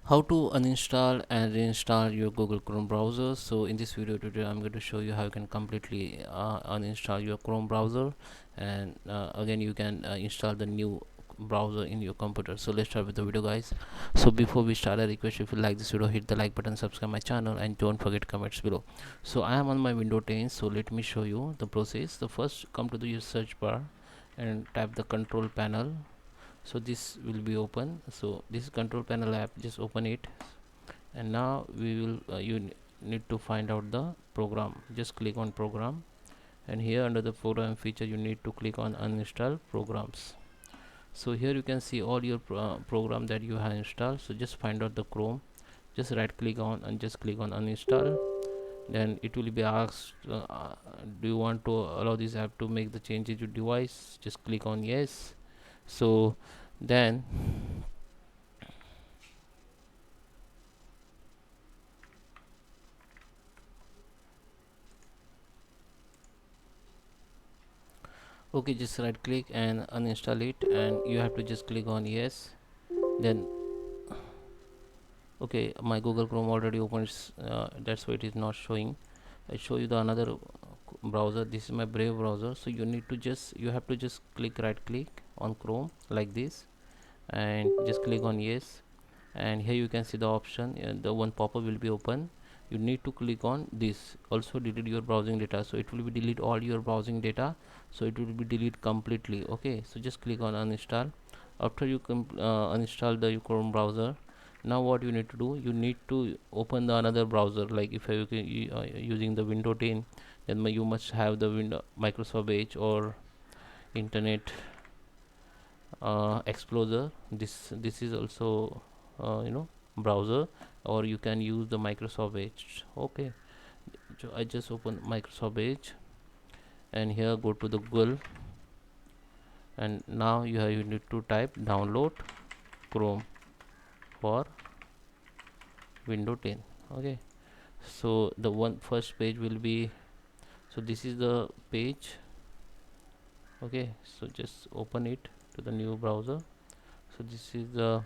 How to uninstall and reinstall your Google Chrome browser. So in this video today I'm going to show you how you can completely uninstall your Chrome browser, and again you can install the new browser in your computer. So let's start with the video, guys. So before we start, I request, if you like this video, hit the like button, subscribe my channel, and don't forget comments below. So I am on my window 10, so let me show you the process. The first, come to the search bar and type the control panel. So this will be open. So this control panel app, just open it, and now we will need to find out the program. Just click on program, and here under the program feature you need to click on uninstall programs. So here you can see all your program that you have installed. So just find out the Chrome, just right click on and just click on uninstall. Then it will be asked, do you want to allow this app to make the changes to device? Just click on yes. So then okay, just right click and uninstall it, and you have to just click on yes. Then okay, my Google Chrome already opens, that's why it is not showing. I show you the another browser. This is my Brave browser. So you have to just click right click on Chrome like this, and just click on yes. And here you can see the option, the one pop-up will be open. You need to click on this, also delete your browsing data. So it will be delete all your browsing data, so it will be delete completely. Okay, so just click on uninstall. After you uninstall the Chrome browser, now what you need to do, you need to open the another browser. Like if you using the window 10, then you must have the window Microsoft Edge or Internet Explorer. This is also browser, or you can use the Microsoft Edge. Okay, so I just open Microsoft Edge, and here go to the Google, and now you need to type download Chrome for window 10. Okay, so the first page will be, so this is the page. Okay, so just open it to the new browser. So this is the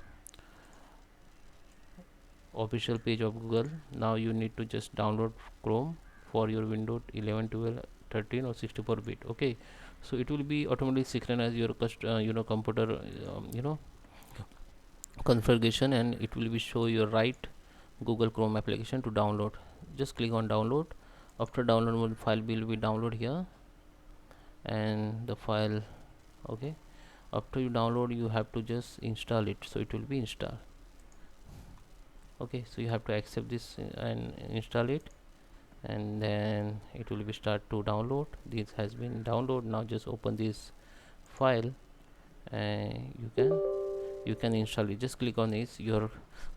official page of Google. Now you need to just download Chrome for your Windows 11, 12, 13 or 64-bit. Okay, so it will be automatically synchronize your computer configuration, and it will be show your right Google Chrome application to download. Just click on download. After download, one file will be download here, and the file. Okay, after you download, you have to just install it, so it will be installed. Okay, so you have to accept this and install it, and then it will be start to download. This has been download. Now just open this file, and you can install it. Just click on this, your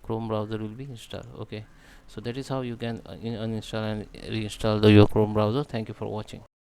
Chrome browser will be installed. Okay, so that is how you can uninstall and reinstall your Chrome browser. Thank you for watching.